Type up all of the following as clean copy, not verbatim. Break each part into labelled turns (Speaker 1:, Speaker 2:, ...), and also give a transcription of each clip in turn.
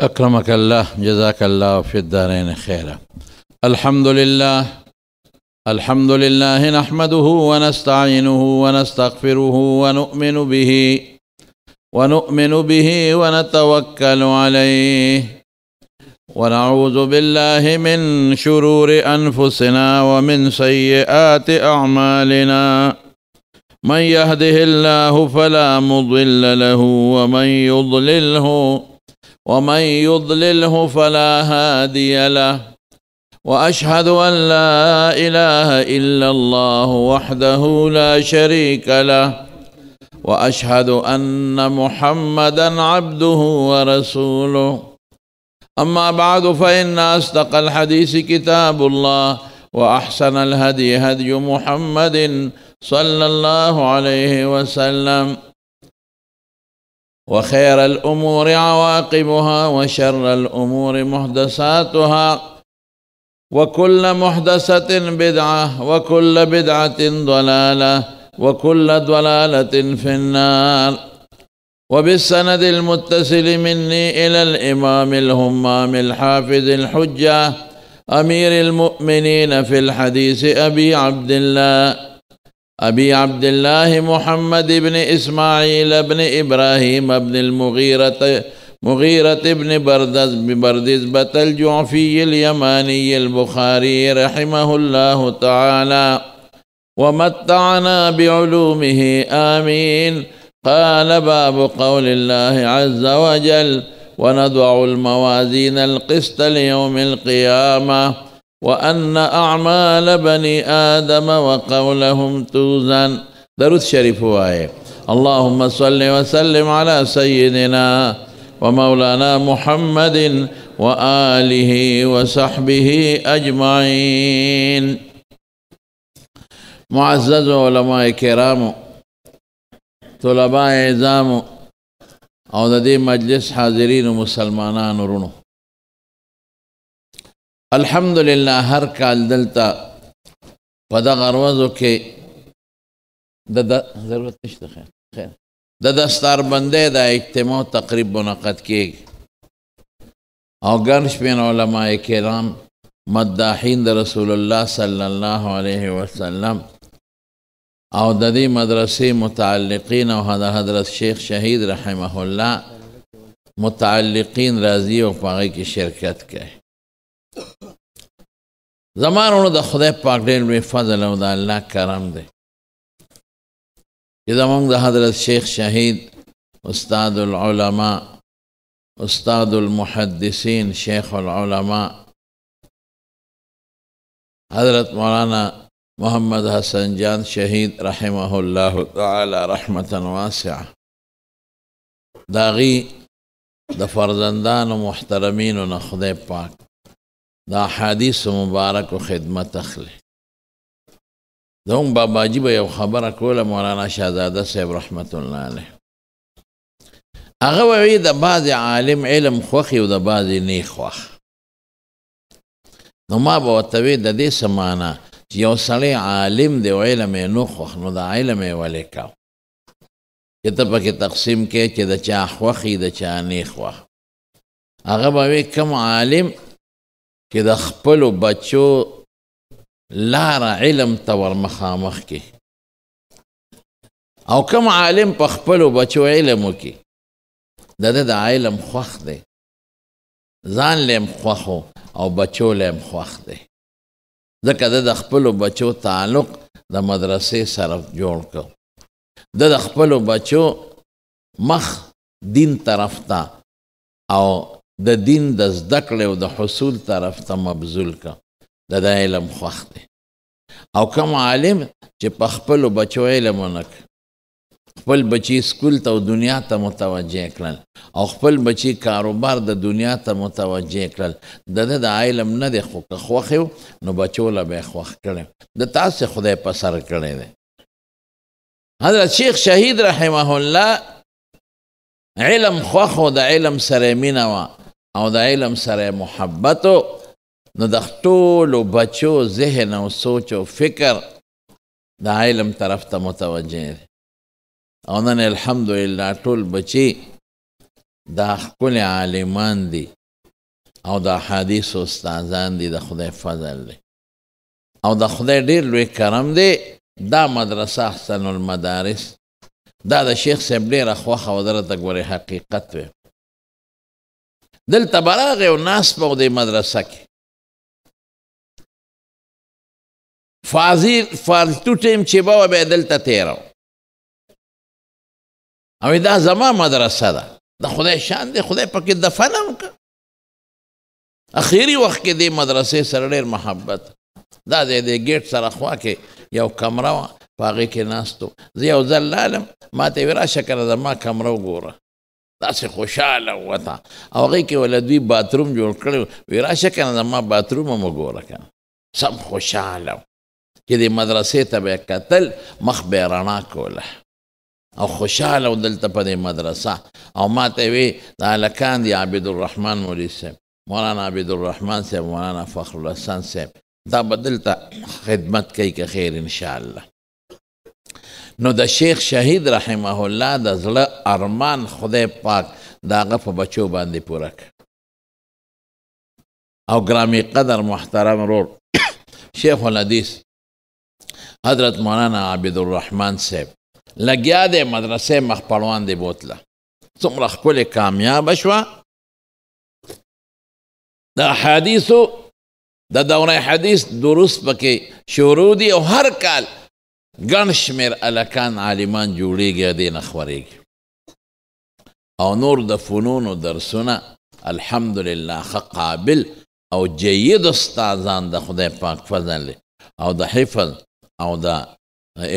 Speaker 1: أكرمك الله، جزاك الله في الدارين خيرا. الحمد لله نحمده ونستعينه ونستغفره ونؤمن به ونتوكل عليه، ونعوذ بالله من شرور أنفسنا ومن سيئات أعمالنا. من يهده الله فلا مضل له ومن يضلله فلا هادي له. وأشهد أن لا إله إلا الله وحده لا شريك له، وأشهد أن محمدا عبده ورسوله. أما بعد، فإن أصدق الحديث كتاب الله، وأحسن الهدي هدي محمد صلى الله عليه وسلم، وخير الأمور عواقبها، وشر الأمور محدثاتها، وكل محدثة بدعة، وكل بدعة ضلالة، وكل ضلالة في النار. وبالسند المتصل مني إلى الإمام الهمام الحافظ الحجة أمير المؤمنين في الحديث أبي عبد الله محمد بن إسماعيل بن إبراهيم بن مغيرة بن بردزبة الجعفي اليماني البخاري رحمه الله تعالى، ومتعنا بعلومه آمين. قال: باب قول الله عز وجل: ونضع الموازين القسط ليوم القيامة وأن أعمال بني آدم وقولهم توزن. درود شريف آية. اللهم صل وسلم على سيدنا ومولانا محمد وآله وصحبه أجمعين. معزز علماء کرام، طلباء عظام او د دې مجلس حاضرین مسلمانان ورونو، الحمدلله هر کال دلته په دغه ورځو کې ضرورت نشته خیر د دستاربندۍ د اجتماع تقریب منعقد کېږي، او ګڼ شمېر علماء کرام مداحین د رسول الله صلی الله علیه وسلم او د دې مدرسې متعلقین او حضرت شیخ شهید رحمه الله متعلقین راځي او په هغې کې شرکت کوي. زمانونو د خدای پاک ډېر لوی فضل او د الله کرم دی چې زموږ د حضرت شیخ شهید استاد العلماء، استاد المحدثین، شیخ العلماء حضرت مولانا محمد حسن جان شهید رحمه الله تعالی رحمتا واسعه، داغي د فرزندانو محترمینو نه خدای پاک دا حدیث مبارک و خدمت اخلي. زموږ باباجي به یو خبره کوله، مولانا شهزاده صاحب رحمت الله علیه، هغه به وایي د بعضې عالم علم خوښي او د بعضې نیک خوښ. نو ما به ورته وایي د دې څه معنا چې یو سړی عالم دی او علم یې نه خوښ، نو د علم یې ولې کو چې ته پکې تقسیم کې چې د چا خوښي د چا نه خوښ. هغه به وایي کوم عالم چې د خپلو بچو لاره علم ته ور مخامخ کې، او کوم عالم په خپلو بچو علم وکړي، د ده د علم خوښ دی، ځان له هم خوښ او بچو له هم خوښ دی، ځکه ده د خپلو بچو تعلق د مدرسې سره جوړ کړ، ده د خپلو بچو مخ دین طرف ته او د دین د زده کړې او د حصول طرف ته مبذول کړ، د علم خوښ دی. او کوم عالم چې په خپلو بچو علم ونه کړ، خپل بچی سکول ته او دنیا ته متوجه کړل، او خپل بچی کاروبار د دنیا ته متوجه کړل، د ده د علم نه دی، خو که خوښ یو نو بچو له به یې خوښ کړی، د تاسې خدای په سر کړی دی. حضرت شیخ شهید رحمه الله علم خوښ و، د علم سره مینه وه او د علم سره محبت و، نو د ټولو بچو ذهن او سوچ او فکر د علم طرف ته متوجه دی. او نن الحمدلله ټول بچي دا ښکلي عالمان دي او د احادیثو استادان دي، د خدای فضل دی او د خدای ډېر لوی کرم دی. دا مدرسه احسن المدارس دا د شیخ صاحب ډېره خوښه وه، درته ګورې حقیقت وی. دلته به راغی او ناست به و دې مدرسه کې، فالتو ټیم چې به وه بیا دلته تېره او دا زما مدرسه ده، د خدای شان دی، خدای پکې دفن هم که. اخیری وخت کې دې مدرسې سره ډېر محبت. دا د ګیټ سره خوا کې یو کمره وه، په هغې کې ناست و. زه یو ځل لالم، ما ته یې ویل راشه کنه زما کمره وګوره. داسې خوشحاله وته او هغې کې وله دوی باتروم جوړ کړی و، وی راشه کنه زما باتروم هم وګوره کنه. سم خوشحاله چې دې مدرسې ته به یې کتل، مخ به یې رڼا کوله او خوشحاله و دلته په دې مدرسه. او ما ته وی دا هلکان دي عبدالرحمن مولوي صاحب، مولانا عبدالرحمن صاحب، مولانا فخرالحسن صاحب، دا به دلته خدمت کوي که خیر انشاءالله. نو د شیخ شهید رحمه الله د زړه ارمان خدای پاک د هغه په بچو باندې پوره کړ. او ګرامی قدر محترم رور شیخ الحدیث حضرت مولانا عبدالرحمن صاحب لګیا دی مدرسې مخ پړوان دی بوتله، څومره ښکلې کامیابه شوه. د احادیثو د دوره حدیث دروس پکې شروع دي او هر کال ګڼ شمېر الکان عالمان جوړېږي، دې نه خورېږي. او نور د فنونو درسونه الحمدلله ښه قابل او جید استادان د خدای پاک فضل دی. او د حفظ او د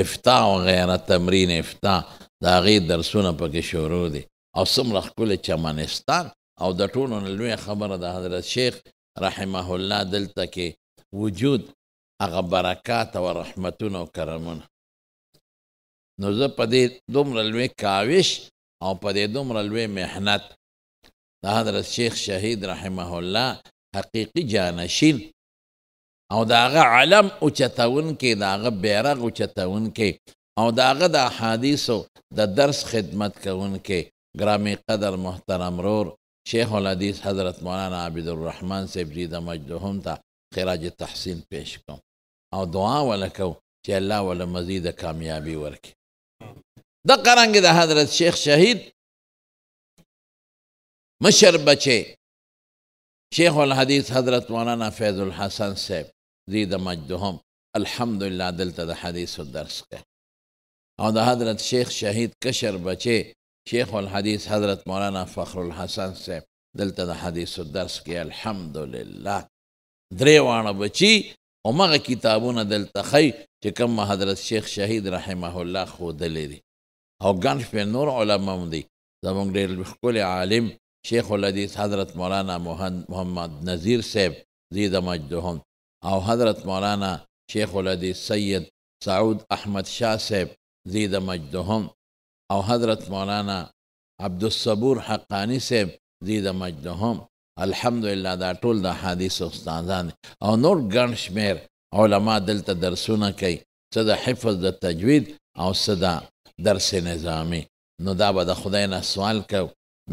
Speaker 1: افتا او غیره تمرین افتا د هغې درسونه پکې شروع دي. او څومره ښکلې چمنستان. او د ټولو نه لویه خبره د حضرت شیخ رحمه الله دلته کې وجود هغه برکات او رحمتونه او کرمونه. نو زه په دې دومره لوی کاوش او په دې دومره لوی محنت د حضرت شیخ شهید رحمه الله حقیقي جانشین او د هغه علم اوچتونکي، د هغه بیرغ اوچتونکي او د هغه د احادیثو د درس خدمت کوونکي ګرامی قدر محترم رور شیخ الحدیث حضرت مولانا عبدالرحمن صاحب جی د مجدهم ته خراج تحسین پیش کوم او دعا ولکو چې الله ولا مزید کامیابی ورکړي. د قرنګ د حضرت شیخ شهید مشر بچه شیخ الحدیث حضرت مولانا فیض الحسن صاحب جی د مجدهم الحمدلله دلته د حدیث درس کوي. او د حضرت شیخ شهید کشر بچه شیخ الحدیث حضرت مولانا فخرالحسن صاحب دلته د حدیث درس کې الحمدلله. درې واړه بچي او مغه کتابونه دلته خی چې کوم حضرت شیخ شهید رحمه الله ښودلی دي. او ګڼ شمېر نور علما هم دي. زموږ ډېر ښکلی عالم شیخ الحدیث حضرت مولانا محمد نذیر صاحب زی د مجدهم او حضرت مولانا شیخ الحدیث سید سعود احمد شاه صاحب زی د مجدهم او حضرت مولانا عبدالصبور حقانی صاحب زی د مجدهم. الحمدلله دا ټول د حدیث استادان او نور ګڼ شمېر علما دلته درسونه کوي، څه د حفظ د تجوید او څه د درس نظامی. نو دا به د خدای نه سوال کو،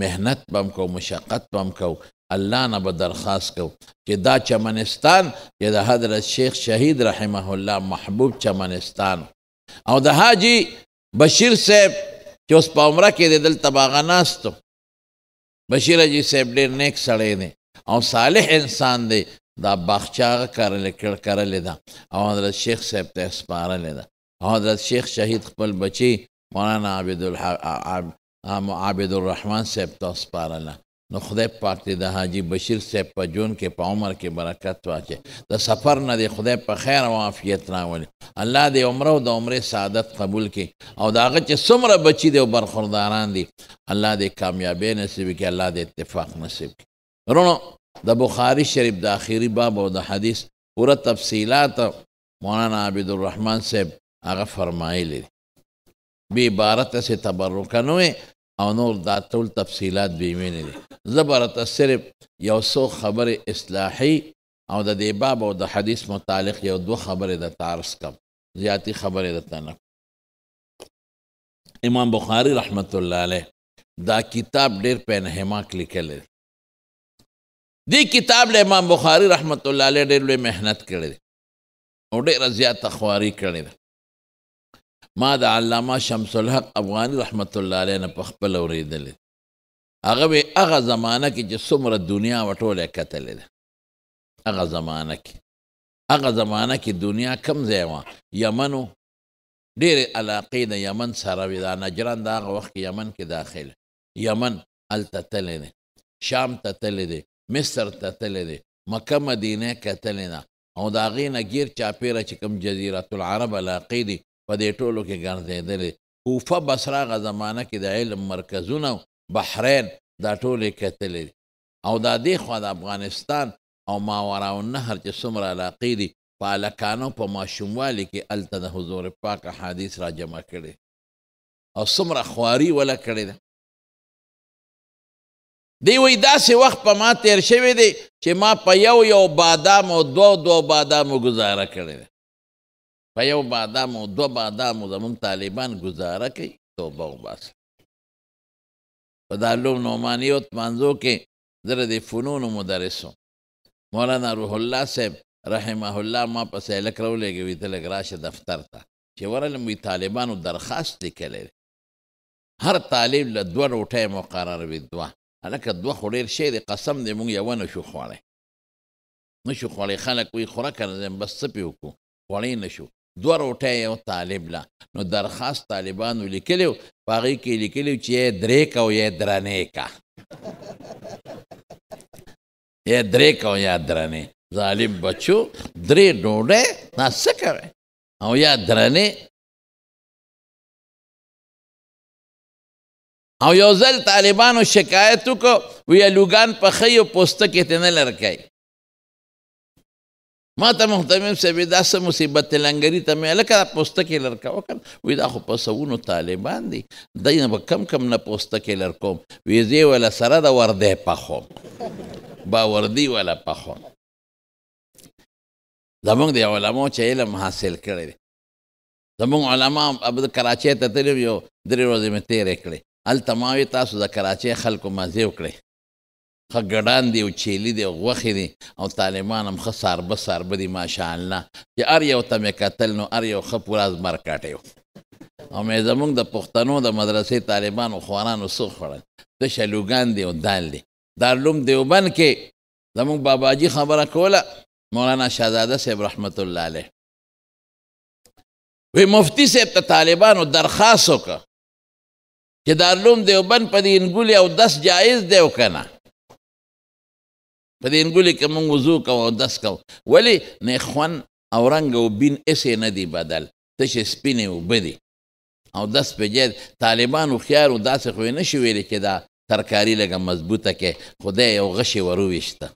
Speaker 1: محنت بم کو، مشقت بم کو، الله نه به درخواست کو چې دا چمنستان چې د حضرت شیخ شهید رحمه الله محبوب چمنستان او د حاجی بشیر صاحب چې اوس په عمره کې دی دلته به هغه ناست و. بشیر حاجي صاحب ډېر نیک سړی دی او صالح انسان دی. دا باغچه هغه کرلې ده او حضرت شیخ صاحب ته یې سپارلې ده. او حضرت شیخ شهید خپل بچی مولانا عبدالرحمن صاحب ته سپارله. نو خدای پاک دې د حاجي بشیر صاحب په ژوند کې په عمر کې برکت واچي، د سفر نه دې خدای په خیر او عافیت راولي. الله دې عمره او د عمرې سعادت قبول کړي او د هغه چې څومره بچي دي او برخورداران دي الله دې کامیابی نصیب کړي، الله دې اتفاق نصیب کړي. ورونو د بخاري شریف د آخري باب او د حدیث پوره تفصیلات مولانا عبدالرحمن صاحب هغه فرمایلی دي. بې عبارته سې تبرکه نه وي او نور دا ټول تفصیلات بیمینه دي. زه به راته صرف یو څو خبرې اصلاحي او د دې باب او د حدیث متعلق یو دوه خبرې درته عرض کړم، زیاتې خبرې درته نه. امام بخاري رحمت الله علیه دا کتاب ډېر په انهماک لیکلی دی. دې کتاب له امام بخاري رحمت الله علیه ډېر لوی محنت کړی دی او ډېره زیاته خواري کړې ده. ما د علامه شمس الحق افغاني رحمت الله علیه نه په خپله اورېدلی. هغه به هغه زمانه کې چې څومره دنیا وه ټوله یې کتلې ده. هغه زمانه کې دنیا کم ځای وه؟ یمن و. ډېرې علاقې د یمن سره وې. دا نجران د هغه وخت کې یمن کې داخل. یمن هلته تللی دی، شام ته تللی دی، مصر ته تللی دی، مکه مدینه کتلې ده او د هغې نه ګیر چاپېره چې کوم جزیرة العرب علاقې دي په دې ټولو کې ګرځېدلې. کوفه بصره هغه زمانه کې د علم مرکزونه بحرین دا ټول یې کتلې دي. او دا دې خوا د افغانستان او ماوراء النهر چې څومره علاقې دي په هلکانو په ماشوموالي کې هلته د حضور پاک احادیث را جمع کړي او څومره خواري وله کړې ده. دی وی داسې وخت په ما تیر شوی دی چې ما په یو بادام او دو بادامو گزاره کړې ده. په یو بادام او 2 بادامو زمونږ طالبان گزاره کوي. توبه وباسه. په دارالعلوم نعمانیه منځو کې زه د فنونو مدرس وم. مولانا روح الله صاحب رحمه الله ما پسې هلک راولېږي، وی ته لږ راشه دفتر ته. چې ورغلم وی طالبانو درخواست لیکلی دی، هر طالب له 2 روټۍ مقرر وي. 2 هلکه 2 خو ډېر شی دی، قسم دی مونږ یوه نشو خوړی. نشو خوړی. خلک وی خوره که نه بس څه پې وکړو، خوړی نشو. 2 روټۍ یو طالب له. نو درخواست طالبانو لیکلی و، په هغې کې یې لیکلي و چې یې 3 که او یې درنې که. یې 3 که او یا درنې. ظالم بچو 3 ډوډۍ دا څه کوئ او یا درنې. او یو ځل طالبانو شکایت وکړو، وی الوګان پخوي او پوستکې ته نه لرکوي. ما ته محتمم صاحب دا څه مصیبت دی لنګري ته مې هلکه دا پوستکې لرکوه که وی دا خو په سوونو طالبان دي، دی نه به کم نه پوستکې لرکوم. وی زه یې وله سره د وردی پخوم، باوردي وله پخوم. زمونږ د علماو چې علم حاصل کړی دی، زمونږ علما کراچۍ ته تللي یو 3 ورځې مې تېرې کړې. هلته ما وی تاسو د کراچۍ خلکو مزې وکړئ، ښه ګډان دي او چیلي دي او غوښې دي او طالبان هم ښه ساربه دي ماشاءالله، چې هر یو ته مې کتل نو هر یو ښه پوره زمرکټی و. او مې زمونږ د پښتنو د مدرسې طالبانو خوارانو څه خوړل؟ تش الوګان دي او دال دي. دارالعلوم دیوبند کې زمونږ باباجي خبره کوله، مولانا شهزاده صاحب رحمت الله علیه، وی مفتی صاحب ته طالبانو درخواست وکړه چې دارالعلوم دیوبند په دې انګولي او 10 جایز دی او که نه؟ په دې انګولي کې مونږ وضو کوو او 10 کوو. ولې؟ نه خوند او رنګ او بین اسې نه دي بدل، تشې سپینې اوبه دي او 10 په جایز. طالبان هوښیار و، داسې خو یې نه شي ویلی چې دا ترکاري لږه مضبوطه کې خدای یو غشې وروویشته.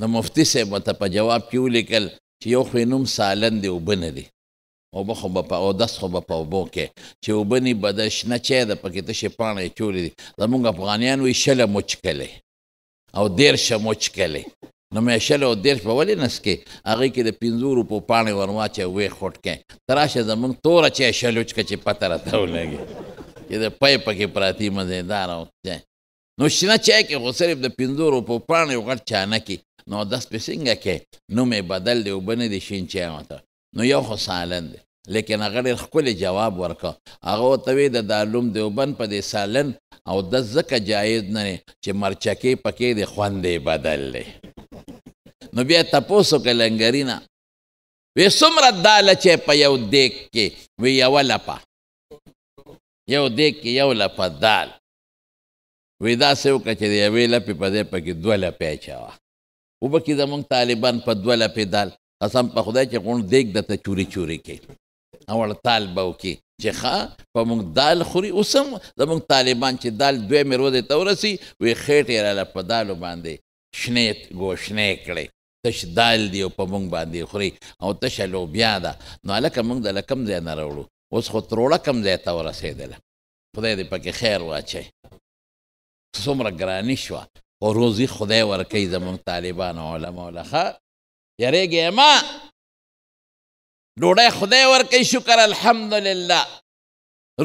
Speaker 1: د مفتی صاحب ورته په جواب کې ولیکل چې یو خو یې نوم سالن دی، اوبه نه دي، اوبه خو به په اودس خو به په اوبو کې چې اوبه ني به د شنه چای ده پکې تشې پاڼه یې چولې دي. زمونږ افغانیان وایي 20 مچکلی او 13 مچکلی. نو مې 20 او 13 په ولې نسکې؟ هغې کې د 5 روپو پاڼې ور واچوې ویې خوټ کې. ته راشه زمونږ توره چای 20 وچکه چې پته راته ولګي چې د پی پکې پراتي مزېداره چای. نو شنه چای کې خو صرف د 5 روپو پاڼې او غټ چانکي. نو 10 په څنګه کې نوم یې بدل دی، اوبه نه دي، شین چای ورته. نو یو خو سالن دی. لیکن هغه ډېر ښکلی جواب ورکړه. هغه ورته وی د دارالعلوم دیوبند په دې سالن او 10 ځکه جایز نه دی چې مرچکې پکې د خوند یې بدل دی. نو بیا تپوس وکړه لنګري نه، وی څومره داله چې په یو دیګ کې؟ وی یوه لپه، یو دیګ کې یو لپه دال. وی داسې وکړه چې د یوې لپې په ځای پکې 2 لپې اچوه. وبکې زمونږ طالبان په 2 لپې دال، قسم په خدای چې غونډ دیګ درته چوري چوري کې او تال به وکړي چې ښه په مونږ دال خوري. اوس هم زمونږ طالبان چې دال 2 ورځې ته ورسي، وی خېټې یې راله په دالو باندې شنې ګوشنې کړې، تش دال دی او په مونږ باندې خوري او تشه لوبیا ده. نو هلکه مونږ د کم ځای نه راوړو، اوس خو تروړه کم ځای ته ورسېدله. خدای دې پکې خیر واچوي. څومره ګراني شوه او روزي خدای ورکوي زمونږ طالبان او علماو له. ښه یریږې ما ډوډۍ خدای ورکوي، شکر الحمدلله.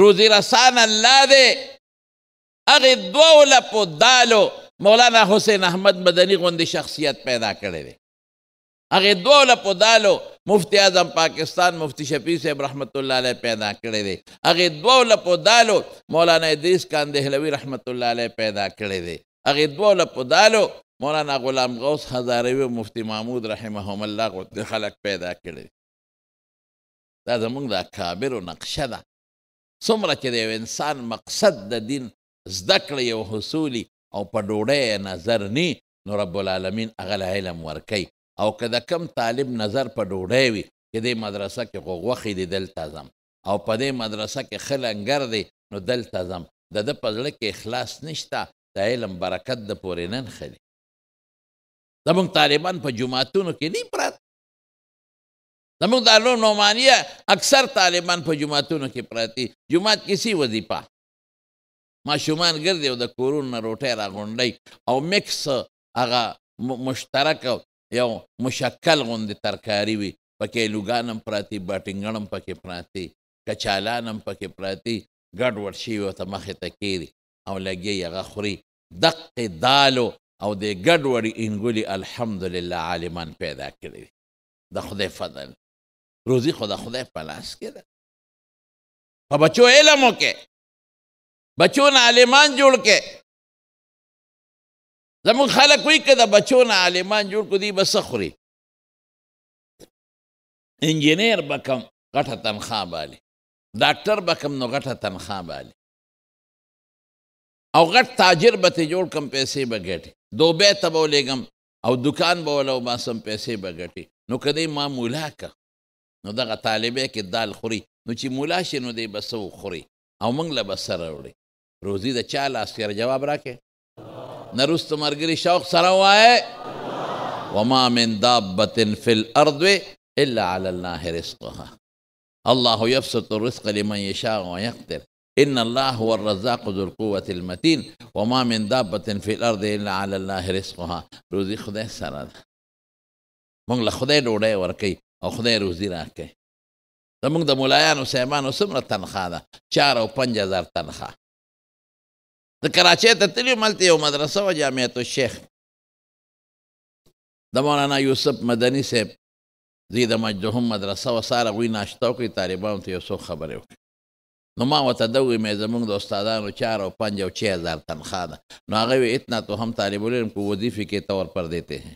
Speaker 1: روزي رسان الله دی. هغې دوو لپو دالو مولانا حسین احمد مدني غوندې شخصیت پیدا کړی دی. هغې دوو لپو دالو مفتی اعظم پاکستان مفتی شفیع صاحب رحمت الله علیه پیدا کړی دی. هغې دوو لپو دالو مولانا ادریس خان دهلوي رحمت الله علیه پیدا کړی دی. هغې دوو لپو دالو مولانا غلام غوث هزاروي او مفتی محمود رحمهم الله غوندې خلک پیدا کړي دي. دا زموږ د اکابرو نقشه ده. څومره چې د یو انسان مقصد د دین زده کړې او حصولي او په ډوډۍ نظر نی نو رب العالمین هغه له علم ورکوي. او که د کم طالب نظر په ډوډۍ وي چې دې مدرسه کې خو غوښې دي دلته ځم او په دې مدرسه کې ښه لنګر دی نو دلته ځم، د ده په زړه کې اخلاص نشته، د علم برکت د پورې نه نښلي. زموږ طالبان په جوماتونو کې نه پراته. زموږ دارالعلوم نعمانیه اکثر طالبان په جوماتونو کې پراته. جومات کې سی وظیفه ماشومان ګرځي او د کورونو نه روټۍ راغونډوي او مکس هغه مشترک یو مشکل غوندې ترکاري وي، پکې لوګان هم پراتي، باټینګڼ هم پکې پراتي، کچالان هم پکې پراتي، ګډوډ شوي ورته مخې ته کېږدي او لګي هغه خوري. دقې دالو او د ګډوډې انګولي الحمدلله عالمان پیدا کړي دي. د خدای فضل روزي خو د خدای په لاس کې ده. په بچو علم وکړې، بچو نه عالمان جوړ کړې. زموږ خلک وایي که د بچو نه عالمان جوړ کړو دوی به څه خوري؟ انجینیر به کم غټه تنخواه بالي، ډاکټر به کم نو غټه تنخواه بالي، او غټ تاجر به ترې جوړ کم پیسې به ګټي، دوبۍ ته به ولېږم او دکان به وله وباسم پیسې به ګټي. نو که دی ما مولا که نو دغه طالبۍ کې دال خوري نو چې مولا شي نو دی به څه وخوري او موږ له به څه راوړي؟ روزي د چا لاس کې؟ جواب راکړې. نه وروسته ملګري شوق سره ووایې وما من دابة في الأرض إلا على الله رزقها الله يبسط الرزق لمن يشاء ويقدر إن الله هو الرزاق ذو القوة المتين وما من دابة في الأرض إلا على الله رزقها. روزي خدای سره ده. موږ له خدای ډوډۍ ورکوي او خدای روزي راکوي. زموږ د ملایانو صاحبانو څومره تنخواه ده؟ 4 او 5 هزار تنخواه. د کراچۍ ته تللي وم، هلته یو مدرسه وه جامعة الشیخ د مولانا یوسف مدني صاحب زی د مجدهم مدرسه وه. سهار هغوی ناشته وکړئ، طالبانو ته یو څو خبرې وکړي. نو ما ورته ده وویل مې زموږ د استادانو 4 او 5 او 6 هزار تنخواه ده. نو هغه وی اتنا تو هم طالب العلم کو وظیفے کے طور پر دیتے ہیں.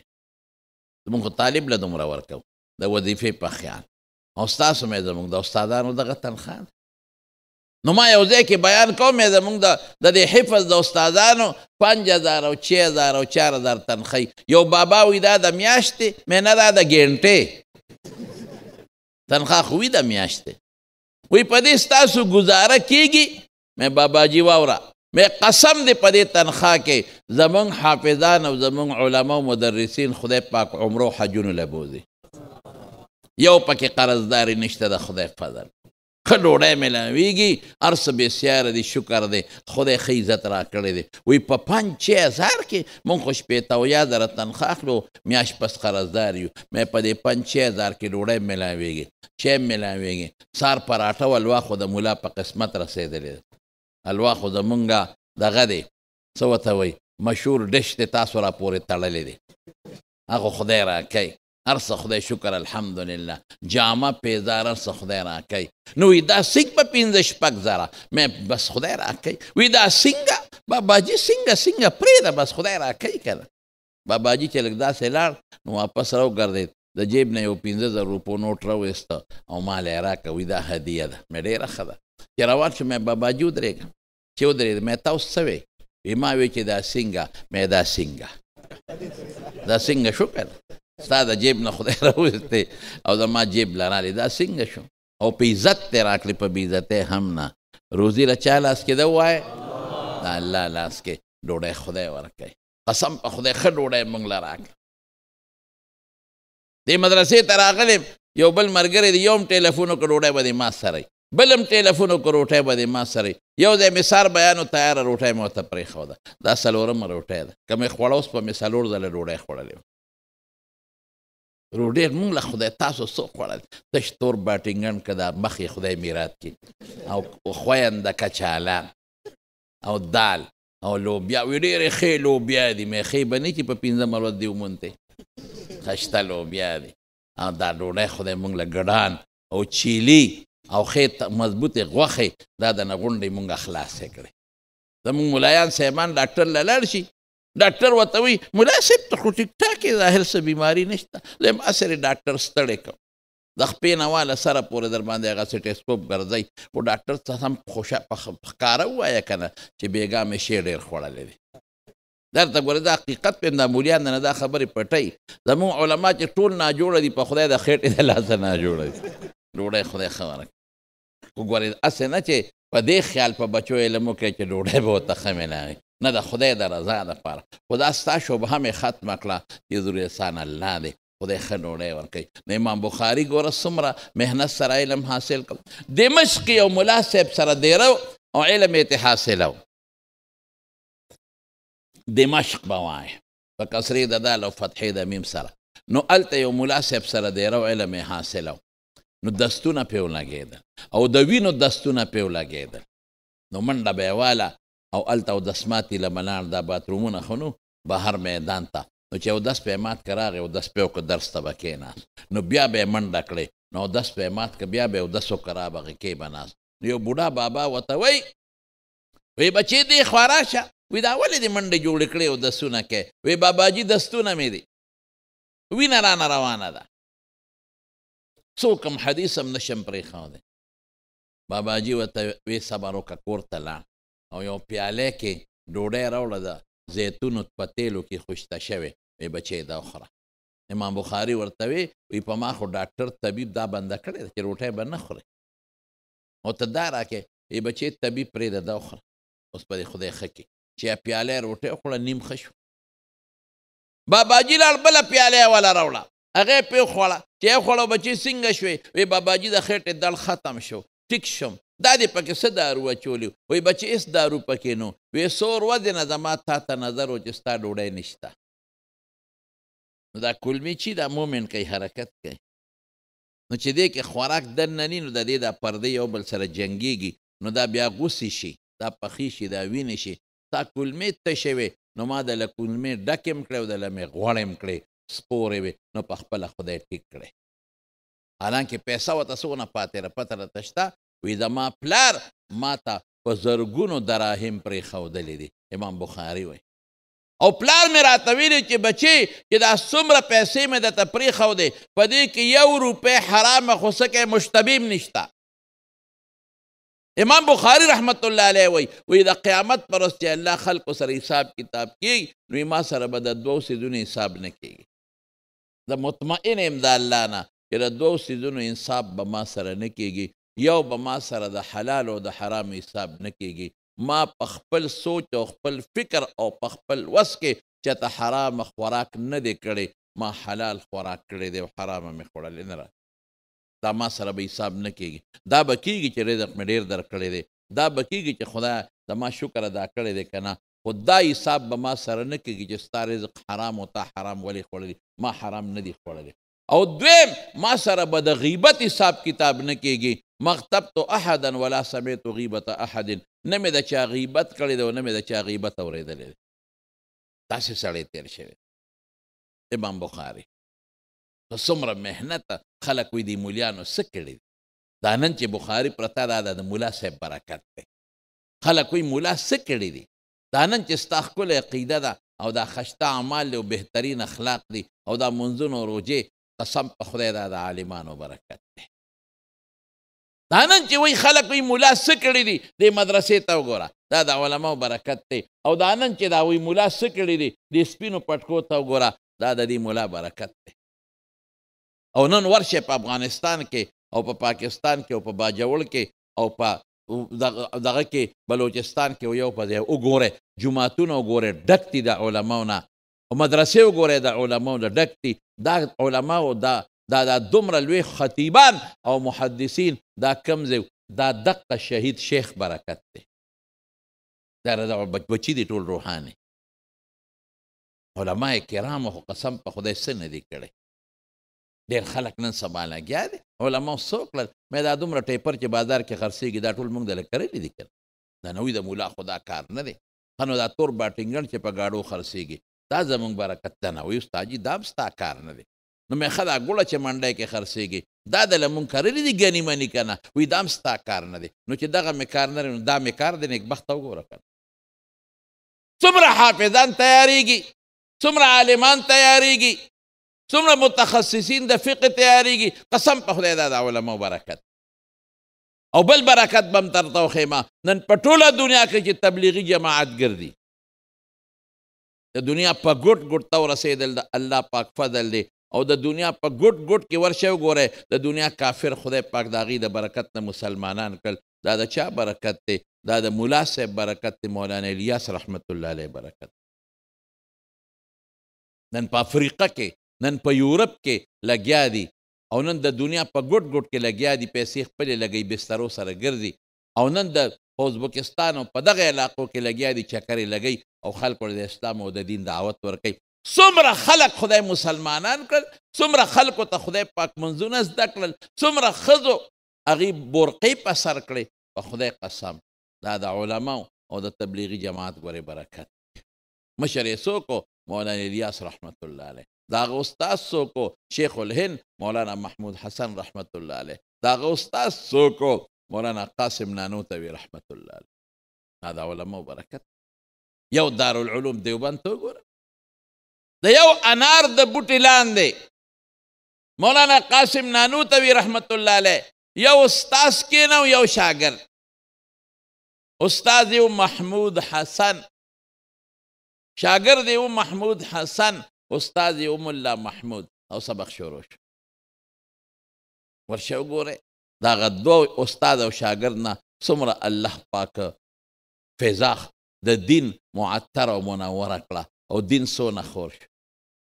Speaker 1: زموږ خو طالب له دومره ورکوو د وظیفې په خیال، او ستاسو مې زموږ د استادانو دغه تنخواه ده. نو ما یو ځای کې بیان کوم زموږ د دې حفظ د استادانو 5000 او 6000 او 4000 تنخواه. یو بابا وی دا د میاشتې مې نه دا د ګنټې تنخواه خو وي د میاشتې. وی په دې ستاسو ګزاره کېږي؟ مې بابا جي واوره مې قسم دې په دې تنخواه کې زموږ حافظان او زموږ علما او مدرسین خدای پاک عمرو حجونو له بوځي، یو پکې قرضداري نشته. د خدای فضل ښه ډوډۍ میلاویږي، هر څه بسیاره دي، شکر دی، خدای ښه عزت راکړی دی. وایي په 5-6 هزار کې مونږ خو 80,000 تنخواه اخلو، میاشت پس قرضدار یو. مې په دې 5-6 هزار کې ډوډۍ میلاویږي، چای میلاویږي، سهار پراټه او حلوا خو د ملا په قسمت رسېدلی ده. حلوا خو زمونږ دغه دی، څه ورته وایي، مشهور ډش دی، تاسو را پورې تړلی دی، هغه خدای راکوي. هر څه خدای شکر الحمدلله، جامه پیزار هر څه خدای راکوي. نو وی دا څنګه په 5-6 زره مې بس خدای راکوي. وی دا څنګه باباجي څنګه پرېږده بس خدای راکوي که نه. باباجي چې لږ داسې لاړ نو واپس راوګرځېد، د جیب نه یو 50,000 روپو نوټ راوایسته او ما له یې راکړه. وی دا هدیه ده. مې ډېره ښه ده. چې روان شو مې باباجي ودرېږه. چې ودرېد مې تاسو څه وی؟ وی ما وی چې دا څنګه؟ مې دا څنګه شو که نه؟ ستا د جیب نه خدای راویستی او زما جیب لرالې، دا څنګه شو؟ او په عزت دې راکړې، په بې عزتۍ هم نه. روزي له چا لاس کې ده ووایه؟ د الله لاس کې. ډوډۍ خدای ورکوي. قسم په خدای ښه ډوډۍ موږ له راکړه. دې مدرسې ته راغلم، یو بل ملګری دی، یو هم ټلیفون وکړه ډوډۍ به دې ما سره وي، بل هم ټلیفون وکړه روټۍ به دې ما سره وي. یو ځای مې سار بیانو تیاره روټۍ مې ورته پرېښوده. دا 4مه روټۍ ده. که مې خوړه اوس به مې 4 ځله ډوډۍ خوړلې وه. روډۍ مونږ له خدای تاسو څه خوړل؟ تش تور باټینګن که دا مخ یې خدای میرات کړي، او خوینده کچالان او دال او لوبیا وی ډېرې ښې لوبیا دي مې ښې به نه چې په پنځمه ورځ دې ومونتې خشته لوبیا دي او دا ډوډۍ خدای موږ له ګډان او چیلي او ښې مضبوطې غوښې دا د نه غونډې موږ خلاصې کړې زموږ ملایان صاحبان ډاکټر له لاړ شي ډاکټر ورته وایي ملا صاحب ته خو ټیک ټاک یې ظاهر څه بیماري نشته زه یم اصل ډاکټر ستړی کړم د خپې نه واله سره پورې در باندې هغه سټیسکوپ ګرځئ خو ډاکټر ته هم ښکاره ووایه که نه چې بېګا مې شی ډېر خوړلی دی درته ګوره دا حقیقت پې دا مولیان نه دا خبرې پټوي زموږ علما چې ټول ناجوړه دي په خدای د خېټې د لاسه ناجوړه دي ډوډۍ خدای ښه ورکړي خو ګورې هسې نه چې په دې خیال په بچو علم وکړئ چې ډوډۍ به ورته ښه میلاوي نه د خدای د رضا دپاره خو دا ستا شبهه مې ختمه کړه چې ذوالحسان الله دی خدای ښه ډوډۍ ورکوي نو امام بخاري ګوره څومره محنت سره علم حاصل کړ دمشق یو ملا صاحب سره دیره او علم یې حاصلو دمشق به وایه په کسرې د دال او فتحې د میم سره نو هلته یو ملا صاحب سره دیره او علم یې حاصلو نو دستونه پې ولګېدل او د وینو دستونه پې ولګېدل نو منډه به یې واله او هلته اودسماتي له ملاړ دا باترومونه خو نو بهر میدان ته نو چې اودس پې مات که راغی اودس پې وکړه درس ته به کېناست نو بیا به یې منډه کړې نو اودس پې مات که بیا به یې اودس وکړه رابغې کې به ناست نو یو بوډا بابا ورته وایي وی بچې دې خوا راشه وی دا ولې دې منډې جوړې کړې اودسونه کې وی باباجي دستونه مې دي وینه رانه روانه ده څوک هم حدیث هم نشم پرېښودی باباجي ورته وی صبر وکړه کور ته لاړ او یو پیاله کې ډوډۍ راوړه ده زیتونو په تیلو کې خوشته شوې وی بچې دا وخوره امام بخاري ورته وی په ما خو ډاکټر طبیب دا بنده کړې ده چې روټۍ به نه خورې او ته دا راکې وی بچې طبیب پرېږده دا وخوره اوس په دې خدای ښه کړي چې پیاله یې روټۍ وخوړه نیم ښه شو باباجي لاړ بله پیاله یې وله راوړه هغه یې پرې وخوړه چې یې وخوړه بچې څنګه شوې وی باباجي د خېټې دړ ختم شو ټیک شم دا دې پکې څه دارو اچولي وی بچې هېڅ دارو پکې نو وی څو ورځې نه زما تا ته نظر و چې ستا ډوډۍ نشته نو دا کلمې چې دا مومن کوي حرکت کوي نو چې دې کې خوراک دننه ني نو د دې دا پردې یو بل سره جنګېږي نو دا بیا غوسې شي دا پخې شي دا وینې شي تا کلمې تشې وې نو ما د له کلمې ډکې م کړې او د له مې غوړې م کړې سپورې وې نو په خپله خدای ټیک کړې حالانکې پیسه ورته څونه پاتې ده پته راته شته وی زما پلار ما ته په زرګونو دراهم پرېښودلې دي امام بخاري وایي او پلار مې راته ویلي چې بچې چې دا څومره پیسې مې درته پرېښودې په دې کې 1 روپۍ حرامه خو څه کوې مشتبه م نشته امام بخاري رحمت الله علیه وی د قیامت پر ورځ چې الله خلکو سره حساب کتاب کیږي نو ما سره به د 2 څیزونو حساب نه کیږي زه مطمئن یم د الله نه چې د 2 څیزونو انصاف به ما سره نه کیږي یو به ما سره د حلال او د حرام حساب نه کیږي ما په خپل سوچ او خپل فکر او په خپل وس کې چې ته حرام خوراک نه دی کړی ما حلال خوراک کړی دی او حرامه مې خوړلی نه دا ما سره به حساب نه کیږي دا به کیږي چې رزق مې ډېر درکړی دی دا به کیږي چې خدای زما شکر ادا کړی دی که نه خو دا حساب به ما سره نه کیږي چې ستا رزق حرام او تا حرام ولې خوړلی ما حرام نه دی خوړلی او دویم ما سره به د غیبت حساب کتاب نه کیږي مغتبت احدا ولا سمعت غیبت احد نه مې د چا غیبت کړی دی او نه مې د چا غیبت اورېدلی دی داسې سړی تېر شوی امام بخاري په څومره محنت خلک وایي دې مولیانو څه کړي دي دا نن چې بخاري پرته دا د ملا صاحب برکت دی خلک وایي ملا څه کړي دي دا نن چې ستا ښکلې عقیده ده او دا خشته اعمال دی او بهترین اخلاق دي او دا منځونه او روجې قسم په خدای دا د عالمانو برکت دی دا نن چې وایي خلک وایي ملا څه کړي دي دې مدرسې ته وګوره دا د علماو برکت دی او دا نن چې دا وایي ملا څه کړي دي دې سپینو پټکو ته وګوره دا د دې ملا برکت دی او نن ورشه په افغانستان کې او په پاکستان کې او په باجوړ کې او په دغه کې بلوچستان کې یو په ځای وګورئ جوماتونه وګورئ ډک دي د علماو نه او مدرسې وګورئ د علماو نه ډک دي دا علماو دا دومره لوی خطیبان او محدثین دا کم ځای دا دقه شهید شیخ برکت دی دا بچي دي ټول روحاني علما کرامو خو قسم په خدای څه نه دي کړی ډېر خلک نن سبا لګیا دي علماو څه وکړل مې دا دومره ټیپر چې بازار کې خرڅېږي دا ټول موږ دله کرلي دي که دا نوی د مولا خو دا کار نه دی ښه نو دا تور باټینګن چې په ګاډو خرڅېږي دا زمونږ برکت ده نه. وایي استاد جي دا هم ستا کار نه دی. نو مې ښه دا ګوړه چې منډی کې خرڅېږي دا دله مونږ کرلي دي ګني مني که نه. وایي دا هم ستا کار نه دی. نو چې دغه مې کار نه دی نو دا مې کار دی. نیکبخته وګوره که څومره حافظان تیارېږي، څومره عالمان تیارېږي، څومره متخصصین د فقه تیارېږي. قسم په خدای دا د علماو برکت. او بل برکت به هم درته وښیمه. نن په ټوله دنیا کې چې تبلیغي جماعت ګرځي د دنیا په ګوټ ګوټ ته ورسېدل د الله پاک فضل دی. او د دنیا په ګوټ ګوټ کې ورشئ وګورئ د دنیا کافر خدای پاک د هغې د برکت نه مسلمانان کړل. دا د چا برکت دی؟ دا د ملا صاحب برکت دی، مولانا الیاس رحمت الله علیه برکت. نن په افریقه کې، نن په یورپ کې لګیا دي او نن د دنیا په ګوټ ګوټ کې لګیا دي، پیسې خپلې لګوي، بسترو سره ګرځي. او نن د ازبکستان او په دغه علاقو کې لګیا دي، چکرې لګوي او خلکو د اسلام او د دین دعوت ورکوي. څومره خلک خدای مسلمانان کړل، څومره خلکو ته خدای پاک منځونه زده کړل، څومره ښځو هغې برقې په سر کړې. په خدای قسم دا د علماو او د تبلیغي جماعت ګورې برکت. مشر یې څوک و؟ مولانا الیاس رحمت الله علیه. د هغه استاد څوک و؟ شیخ الهند مولانا محمود حسن رحمت الله علیه. د هغه استاد څوک و؟ مولانا قاسم نانوتوي رحمت الله علیه. دا د علماو برکت. یو دارالعلوم دیوبند ته وګوره، د یو انار د بوټي لاندې مولانا قاسم نانوتوي رحمت الله علیه یو استاذ کېنه او یو شاګرد. استاد یې محمود حسن، شاګرد یې محمود حسن، استاد یې ملا محمود. او سبق شروع شو. ورشه وګورئ د هغه دوه استاد او شاګرد نه څومره الله پاک فضا د دین معطر او منوره کړه او دین څونه خور شو.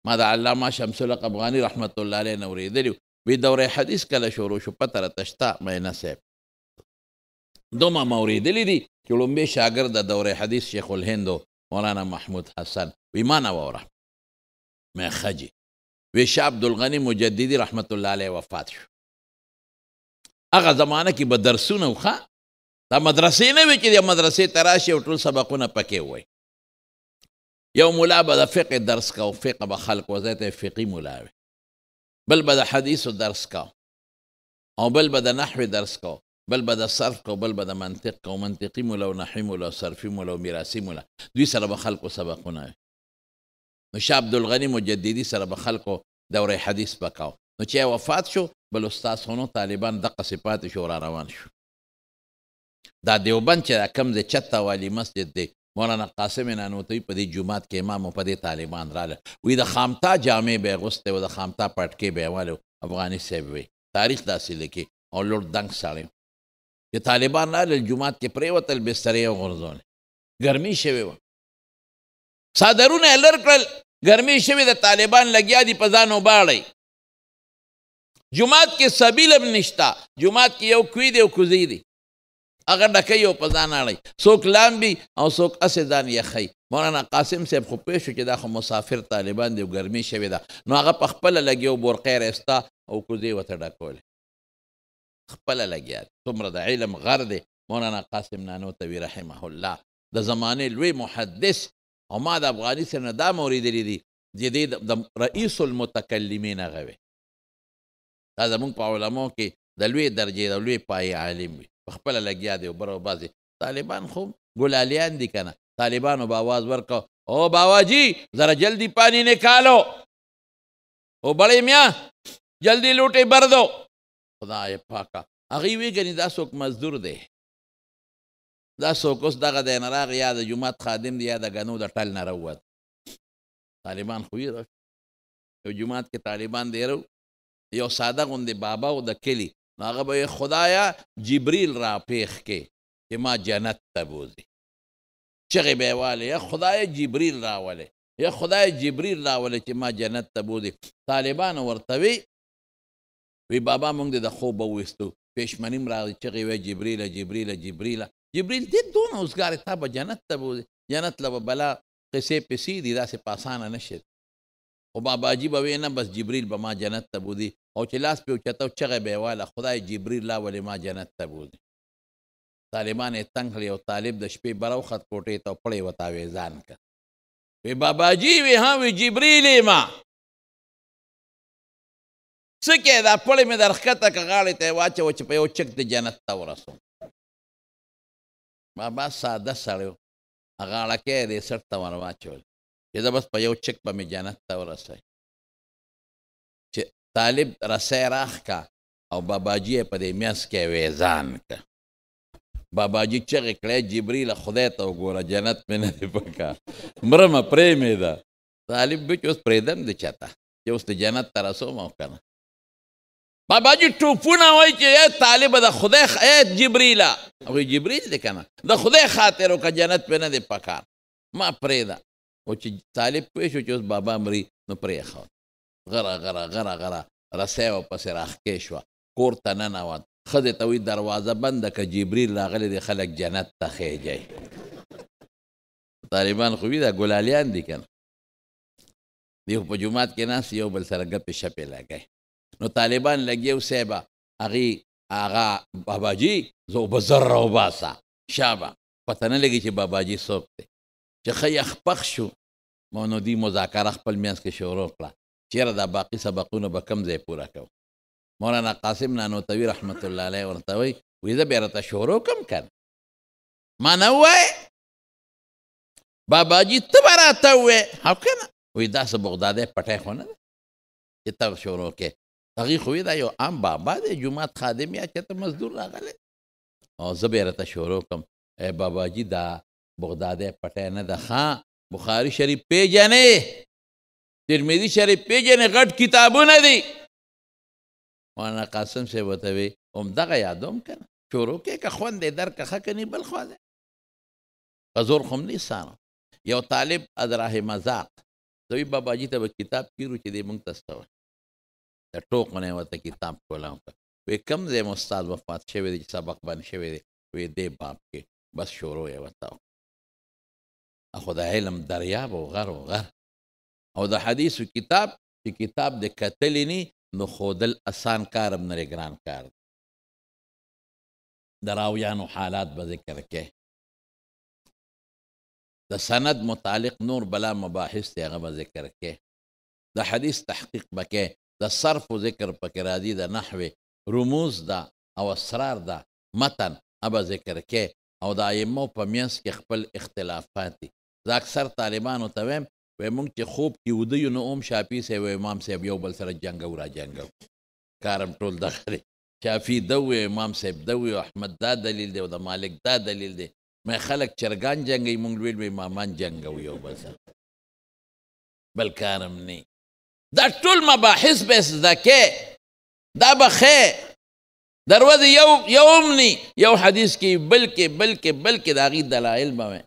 Speaker 1: ما د علامه شمس الحق افغاني رحمت الله علیه نه اورېدلي وی دوره حدیث کله شروع شو پته راته شته معینه صاحب دومره ما اورېدلي دي چې لومبې شاګرد د دوره حدیث شیخ الهند مولانا محمود حسن وی ما نه واوره مې ښه جي وی شاه عبدالغني مجددي رحمت الله علیه وفات شو. هغه زمانه کې به درسونه و ښه دا مدرسې نه وي چې د مدرسې ته راشي او ټول سبقونه پکې ووایي. یو ملا به د فقه درس کو، فقه به خلق وځای ته فقهي ملا وي، بل به د حدیثو درس کو او بل به د نحوې درس کو، بل به د صرف کو، بل به د منطق کو، منطقي ملا او نحوي ملا او صرفي ملا او میراثي ملا، دوی سره به خلقو سبقونه وي. نو شاه عبدالغني مجددي سره به خلقو دوره حدیث پکاو. نو چې وفات شو بل استاد خونو طالبان دقسې پاتې شو را روان شو. دا دیوبند چې کم دی چته والی مسجد دی مولانا قاسم نانوتوي په دې جومات کې امام او په دې طالبان راله وی د خامتا جامې به یې اغوستی و، د خامتا پټکې به یې والی افغاني صاحب وی تاریخ داسې لیکي او لوړ دنګ سړی چې طالبان راله جومات کې پرېوتل بسترې یې وغورځولې ګرمي شوې وه څادرونه یې لر کړل ګرمي شوې د طالبان لګیا دي په ځان وباړئ. جومات کې سبیل هم نشته، جومات کې یو کوی دی او کوزی دی هغه ډکوي او په ځان اړئ، څوک لامبي او څوک هسې ځان یخی. مولانا قاسم صاحب خو پوه شو چې دا خو مسافر طالبان دی او ګرمي شوې ده نو هغه په خپله لګیا بورقۍ رایسته او کوزې ورته ډکولې خپله لګیا دی. څومره د علم غر دی مولانا قاسم نانوتوي رحمه الله د زمانې لوی محدث او ما د افغاني سره نه دا م اورېدلي دي چې دې د رئیس المتکلمین هغه وی دا زمونږ په علماو کې د لوی درجې د لوی پایې عالم وي په خپله لګیا دی او بر او بازې طالبان خو ګلالیان دي که نه طالبانو به آواز ورکو او باوا جی ذرا جلدی پانی نکالو او بڑے میاں جلدی لوٹے بر دو خدای پاکه هغوی وی ګنې دا څوک مزدور دی دا څوک اوس دغه دی نه راغی یا د جومات خادم دی یا د ګنو د ټل نه راووت طالبان خو یې یو جومات کې طالبان دی رو یو ساده غوندې بابا و د کلي نو هغه به خدایا جبریل را پیښ کې چې ما جنت ته بوځي چغې به یې والې یا خدای جبریل راولې یا خدای جبریل راولې چې ما جنت ته بوځي. طالبانو ورته وی بابا مونږ دې د خوبه وویستو پېشمني م راغی چغې وی جبریله جبریله جبریله جبریل دې دونه اوسګارې تا به جنت ته بوځي جنت له به بلا قصې پسې دي داسې په اسانه نه شي خو باباجي به وی نه بس جبریل به ما جنت ته بوځي او چې لاس پې اوچته چغې به یې واله خدای جبریل راولې ما جنت ته بوځي. طالبان یې تنګ کړل. یو طالب د شپې براوخت کوټې ته پړی وتاوې ځان که وی باباجي وی ها وی جبریل ما څه کې دا پړی مې در ښکته که غاړې ته یې واچوه چې په یو چک د جنت ته ورسو. بابا ساده سړی و غاړکۍ یې دې سټ ته ور واچول چې زه بس په یو چک به مې جنت ته ورسوي. چې طالب رسی راښکه او باباجي یې په دې میاس کې ویزان که. باباجي چغې کړی جبریله خدای ته وګوره جنت مې نه دی پکار مرمه پرې مې ده. طالب بچ اوس پرېږدم د چاته چې اوس د جنت ته رسوم او که نه. باباجي ټوپونه وایي چې ای طالبه د خدای ای جبریله وایي جبریل دی که نه د خدای خاطر وکړه جنت پې نه دی پکار ما پرېږده. او چې طالب پوه شو چې اوس بابا مري نو پرېښود. غره غره غره غره رسی ورپسې راښکې شوه کور ته ننوت. ښځې ته وایي دروازه بنده که جبریل راغلی دی خلک جنت ته خیجئ. طالبان خو وي دا ګلالیان دي که نه دی خو په جومات کې ناست یو بل سره ګپې شپې لګئ. نو طالبان لګي او صاحبه هغې هغه باباجي زه به زر راوباسه شابه پته نه لګي چې باباجي څوک دی. چې ښه یخ پخ شو نو دوی مذاکره خپل منځ کې شروع کړه چېرې دا باقي سبقونه به کوم ځای پوره کوو. مولانا قاسم نانوتوي رحمت الله علیه ورته وایي وایي زه بیا راته شروع کوم که نه ما نه ووایې باباجي ته به راته ووایې او که نه وایي داسې بغدادی پټی خو نه ده چې ته شروع کې. هغې خو دا یو عام بابا دی جومات خادم یا چېرته مزدور راغلی او زه بیا راته شروع کوم. باباجي دا بغدادی پټی نه ده ښه بخاري شریف پیژنې ترمذي شریف پیژنې غټ کتابونه دي. مولانا قاسم صاحب ورته وی همدغه یادوم که نه شروع کې که خوند یې درکه ښه که نه بل خوا دی په زور خو هم نه ساره. یو طالب ادراه مذاق ته وایي باباجي ته به کتاب کیرو چې دی مونږ ته څه وایي د ټوق نه یې ورته کتاب کولاو که وایي کوم ځای مو استاد وفات شوی دی چې سبق بند شوی دی وایي دې باب کې بس شروع یې ورته وکړه. خو د علم دریاب و غر و غر او د حدیثو کتاب چې کتاب د کتلی نی نو خودل اسان کار هم نه ګران کار دی. د راویانو حالات به ذکر کې د سند متعلق نور بلا مباحث دی هغه به ذکر کې د حدیث تحقیق به کې د صرف و ذکر پکې راځي د نحوې رموز ده او اسرار ده متن به ذکر کې او د ائمو په منځ کې خپل اختلافات دي. زه اکثر طالبانو ته وایم وایي مونږ چې خوب کې وده یو نو اوم شافعي صاحب او امام صاحب یو بل سره جنګو را جنګو کارم ټول دغه دی. شافعي ده وایي امام صاحب ده وایي احمد دا دلیل دی او د مالک دا دلیل دی. مې خلک چرګان جنګوي مونږ ویل وایي امامان جنګو یو بل سره بل کارم نه. دا ټول مباحث به زده کې دا به ښې دروازه یو هم نه یو حدیث کې بلکې د هغې دلایل به وایي.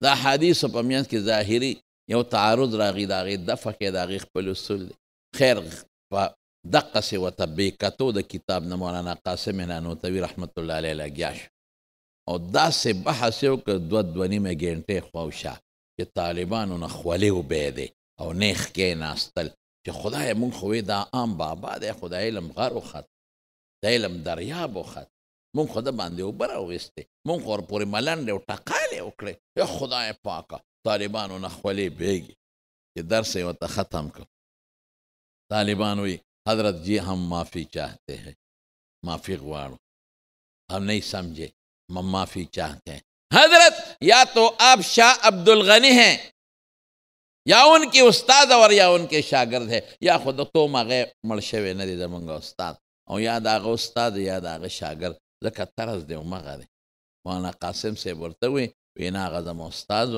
Speaker 1: دا حدیثو په منځ کې ظاهري یو تعارض راغی د هغې دفع کې د هغې خپل اصول دی. خیر په دقسې ورته بې کتو د کتاب نه مولانا قاسم نانوتوي رحمت الله علیه لګیا شو او داسې بحث یې وکړ 2 نیمه ګنټې خواوشا چې طالبانو نه خولې وبی دی او نیخ کېناستل چې خدای مونږ خو دا عام بابا دی خو د علم غر وخت د علم دریاب وخت مونږ خو د باندې اوبه راویستې مونږ خو ورپورې ملنډې او ټقالې وکړې یا خدای پاکه طالبانو نه خولې بیږي چې درس یې ورته ختم کړ. طالبان وی حضرت جی ہم معافی چاہتے ہیں معافی غواړو ہم نہیں سمجھے ہم معافی چاہتے ہیں. حضرت یا تو آپ شاہ عبدالغنی ہیں یا ان کی استاد اور یا ان کے شاگرد ہے یا خود تو مغه مړ شوی نه دی زمونږ استاد او یا د هغه استاد یا د هغه شاګرد ځکه طرز دی مغه دی. مولانا قاسم صاحب ورته وی نه هغه زما استاد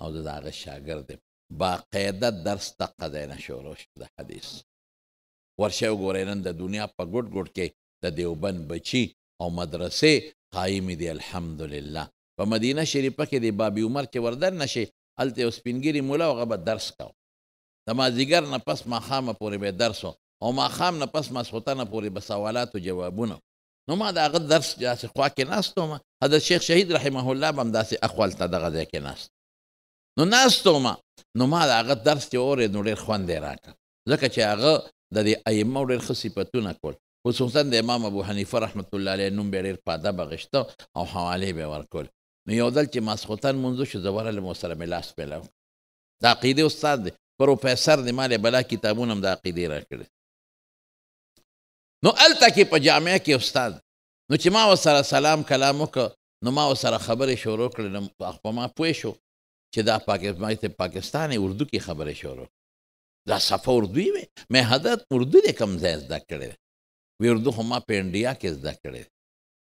Speaker 1: او د هغه شاګرد دی. باقاعده درس دقه دی نه شروع شو د حدیث ورشه وګورئ نن د دنیا په ګوټ ګوټ کې د دیوبند بچي او مدرسې قایمې دي الحمدلله. په مدینه شریفه کې د بابي عمر چې وردن نشي هلته یو سپینګیري مولا هغه به درس کوو د مازدیګر نه پس ماښامه پورې به درس او ماښام نه پس ماسخوتنه پورې به سوالات و جوابونه. نو ما د هغه درس داسې خوا کې ناست وم حضرت شیخ شهید رحمه الله به هم داسې اخوال ته دغه ځای کې ناست نو ناست وم نو ما د هغه درس چې اورېد نو ډېر خوند یې راکړ ځکه چې هغه د دې ائمو ډېر ښه صفتونه کول خصوصا د امام ابو حنیفه رحمت الله علیه نوم به ډېر په ادب اخیسته او حوالې به ورکول. نو یو ځل چې ماسخوتن مونځ وشو زه ورغلم ورسره مې لاس پیلا وکړ. د عقیدې استاد دی، پروفیسر دی، ما بلا کتابونه هم د عقیدې راکړي. نو هلته کې په جامعه کې استاد، نو چې ما ورسره سلام کلام وکړ نو ما ورسره خبرې شروع کړې. نو په ما پوه شو چې دا پاکستان اردو کې خبرې شروع، دا صفه اردو وي. مې حضرت اردو د کوم ځای زده کړی؟ وی اردو خو ما په انډیا کې زده کړی.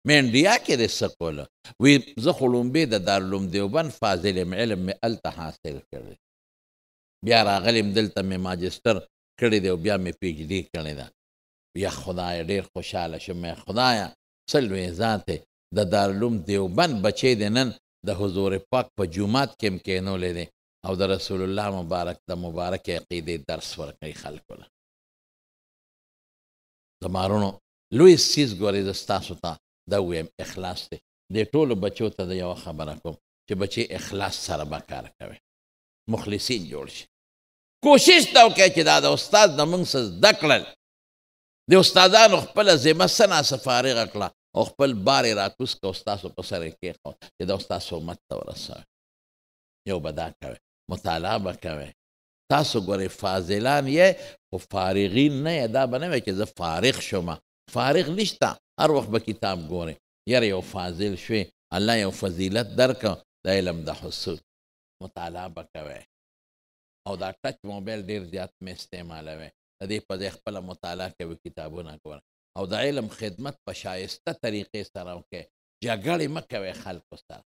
Speaker 1: مې انډیا کې د څه کوله؟ وی زه خو لومبې د دارالعلوم دیوبند فاضل علم مې هلته حاصل کړی، بیا راغلم دلته مې ماجستر کړی دی او بیا مې پی ایچ ډي کړی ده. یا خدایه ډېر خوشحاله شوم. مې خدایه څه لوی ذات دی، د دارالعلوم دیوبند بچی دی نن د حضور پاک په جومات کې هم کینولی دی او د رسول الله مبارک د مبارک عقیدې درس ورکوي خلکو له. زمارونو لوی څیز ګورې زه ستاسو ته دا ویم اخلاص دی. دې ټولو بچو ته د یوه خبره کوم چې بچې اخلاص سره به کار کوئ، مخلصین جوړ شي. کوشش ته وکړئ چې دا د استاد د موږ څه زده کړل، د استادانو خپله ذمه څه ناسه فارغه کړه او خپل بار یې راکوز کړه او ستاسو په سر یې کېښود چې دا ستاسو امت ته ورسوئ. یو به دا کوئ، مطالعه به کوئ. تاسو ګورئ فاضلان یې خو فارغین نه یې. دا به نه وایي چې زه فارغ شومه، فارغ نشته، هر وخت به کتاب ګورئ. یاره یو فاضل شوې، الله یو فضیلت درکړه د علم د حصول. مطالعه به کوئ او دا ټچ موبایل ډېر زیات مې استعمالوئ. د دې په ځای خپله مطالعه کوئ، کتابونه ګورئ او د علم خدمت په شایسته طریقې سره وکړئ. جګړې مه کوئ خلکو سره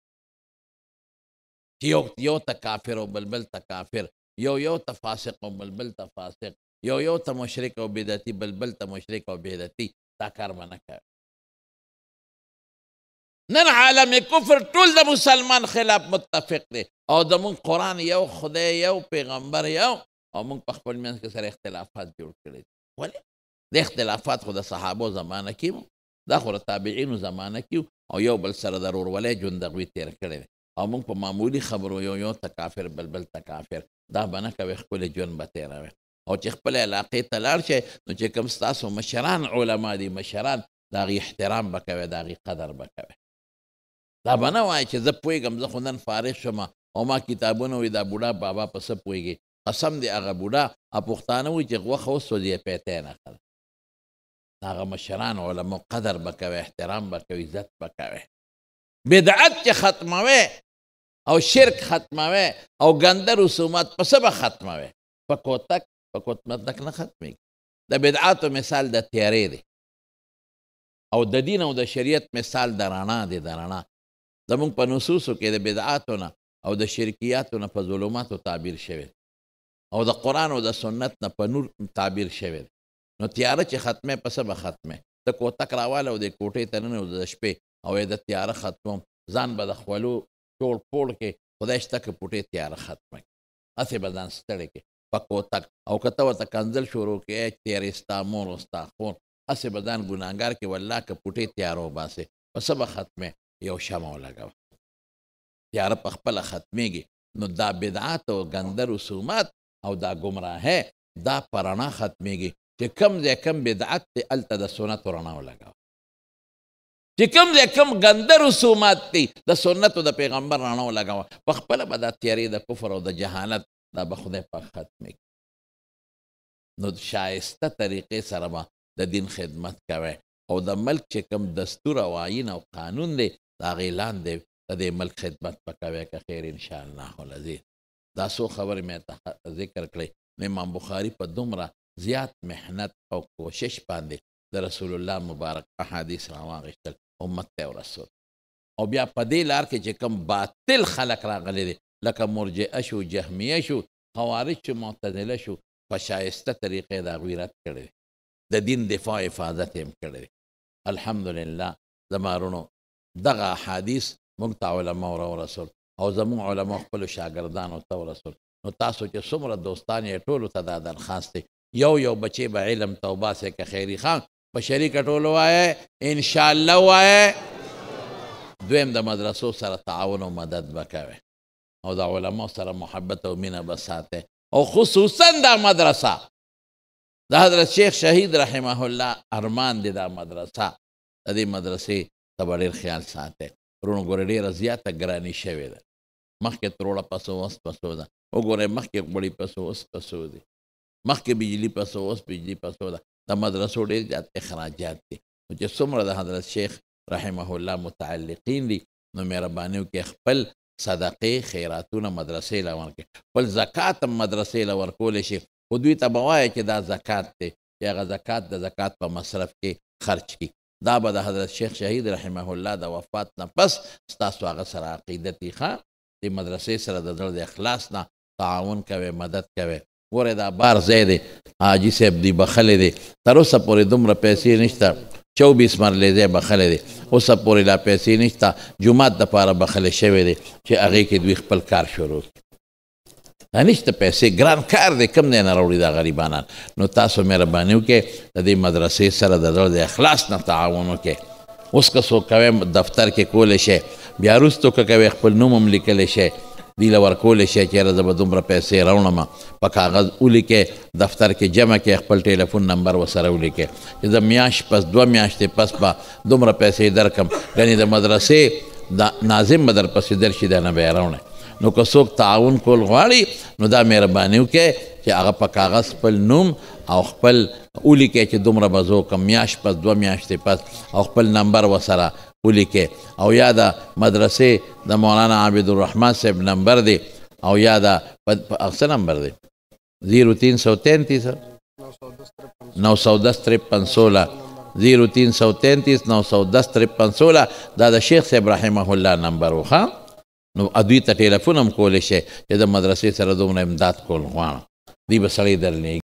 Speaker 1: چې یو ته کافر او بلبل ته کافر، یو ته فاسق او بلبل ته فاسق، یو ته مشرک او بدعتي بلبل ته مشرک او بدعتي. دا کار به نه کوئ. نن عالم کفر ټول د مسلمان خلاف متفق دی او د مونږ قرآن یو، خدای یو، پیغمبر یو او مونږ په خپل منځ کې سره اختلافات جوړ کړي دي. ولې؟ د اختلافات خو د صحابو زمانه کې وو، دا خو د تابعینو زمانه کې وو او یو بل سره د ورورولۍ ژوند هغوی تېر کړی دی او مونږ په معمولي خبرو یو ته کافر بلبل ته کافر. دا به نه کوئ، ښکلی ژوند به تېروئ او چې خپلې علاقې ته لاړ شئ نو چې کوم ستاسو مشران علما دي، مشران د هغې احترام به کوئ، د هغې قدر به کوئ. دا به نه وایي چې زه پوهېږم، زه خو نن فارغ شوم او ما کتابونه وایي دا بوډا بابا په څه پوهېږي. قسم دی هغه بوډا پښتانه وایي چې غوښه وسوځي پیتی نه کړه. د هغه مشران علمو قدر به کوئ، احترام به کوئ، عزت به کوئ. بدعت چې ختموئ او شرک ختموئ او ګنده رسومات په څه به ختموئ؟ په کوتک نه ختمېږي. د بدعاتو مثال د تیارې دی او د دین او د شریعت مثال د رڼا دی. د رڼا زمونږ په نصوصو کې د بدعاتو نه او د شرکیاتو نه په ظلماتو تعبیر شوی او د قرآن او د سنت نه په نور تعبیر شوی. نو تیاره چې ختمه په څه به ختمه؟ ته کوتک راواله او د کوټې ته ننوځه د شپې او د تیاره ختموم، ځان به د خولو ټول پوړ کې خدای شته که پوټې تیاره ختمه کړي. هسې به ځان ستړی کړي په کوتک او که ته ورته کنځل شروع کړې تیارې ستا مور او ستا خور، هسې به ځان ګناهګار کې والله که پوټې تیاره وباسې په څه به ختمې؟ یو شمع ولګوه، تیاره په خپله ختمېږي. نو دا بدعات او ګنده رسومات او دا ګمراهۍ دا په رڼا ختمېږي. چې کوم ځای کوم بدعت دی هلته د سنتو رڼا ولګوه، چې کوم ځای کوم ګنده رسومات دی د سنتو د پیغمبر رڼا ولګوه. په خپله به دا تیارې د کفر او د جهالت دا به خدای پاک ختمېږي. نو شایسته طریقې سره به د دین خدمت کوئ او د ملک چې کوم دستور او آیین او قانون دی د هغې لاندې د دې ملک خدمت به کوئ که خیر انشاءالله العزیز. دا څو خبرې مې ذکر کړئ. امام بخاري په دومره زیات محنت او کوشش باندې د رسول الله مبارک احادیث راواغېستل، امت ته ورسول او بیا په دې لار کې چې کوم باطل خلک راغلی دی لکه مرجئه شو، جهمیه شو، خوارج شو، معتزله شو، په شایسته طریقې د هغوی رد کړی دی، د دین دفاع حفاظت یې هم کړی دی. الحمدلله زما وروڼو دغه احادیث موږ ته علماو راورسول او زموږ علماو خپلو شاګردانو ته ورسول. نو تاسو چې څومره دوستان یې ټولو ته دا درخواست دی، یو بچی به علم ته وباسئ که خیري خان په شریکه ټولو وایئ انشاءالله وایئ. دویم د مدرسو سره تعاون او مدد به کوئ او د علماو سره محبت او مینه به ساتئ او خصوصا دا مدرسه د حضرت شیخ شهید رحمه الله ارمان دی دا مدرسه د دې مدرسې ته به ډېر خیال ساتئ وروڼو ګورئ ډېره زیاته ګراني شوې ده مخکې تروړه پسو اوس پسو ده وګورئ مخکې غوړي پسو اوس پسو دي مخکې بجلي پسو اوس بجلي پسو ده د مدرسو ډېر زیات اخراجات دي نو چې څومره د حضرت شیخ رحمه الله متعلقین دي نو مهرباني وکړئ خپل صدقې خیراتونه مدرسې له ورکړئ خپل زکات هم مدرسې له ورکولی شي خو دوی ته به وایه چې دا زکات دی چې هغه زکات د زکات په مصرف کې خرچ کړي دا به د حضرت شیخ شهید رحمه الله د وفات نه پس ستاسو هغه سره عقیدتي ښه د مدرسې سره د زړه د اخلاص نه تعاون کوئ مدد کوئ ګورئ دا بار ځای دی حاجي صاحب دی بخلی دی تر اوسه پورې دومره پیسې نشته 24 مرلې ځای بخلی دی اوسه پورې لا پیسې نشته جومات دپاره بخلی شوی دی چې هغې کې دوی خپل کار شروع کړي دا نشته پیسې ګران کار دی کم دی نه راوړي دا غریبانان نو تاسو مهرباني وکړئ د دې مدرسې سره د زړه د اخلاص نه تعاون وکړئ اوس که څوک کوئ دفتر کې کولی شئ بیا وروستو که کوئ خپل نوم هم لیکلی شئ دی له ورکولی شئ چېرې زه به دومره پیسې راوړم په کاغذ ولیکئ دفتر کې جمع کړئ خپل ټلیفون نمبر ورسره ولیکئ چې زه میاشت پس 2 میاشتې پس به دومره پیسې درکړم ګنې د مدرسې د ناظم به درپسې درشي دا نه به یې راوړی نو که څوک تعاون کول غواړي نو دا مهرباني وکړئ چې هغه په کاغذ خپل نوم او خپل ولیکئ چې دومره به زه وکړم میاشت پس 2 میاشتې پس او خپل نمبر ورسره ولیکئ او یا د مدرسې د مولانا عابدالرحمن صاحب نمبر دی او یا د څه نمبر دی 0333 910 5316 0333 910 5316 دا د شیخ صاحب رحمه الله نمبر و ښه نو دوی ته ټلیفون هم کولی شئ چې د مدرسې سره دومره امداد کول غواړم دوی به سړی درلیږي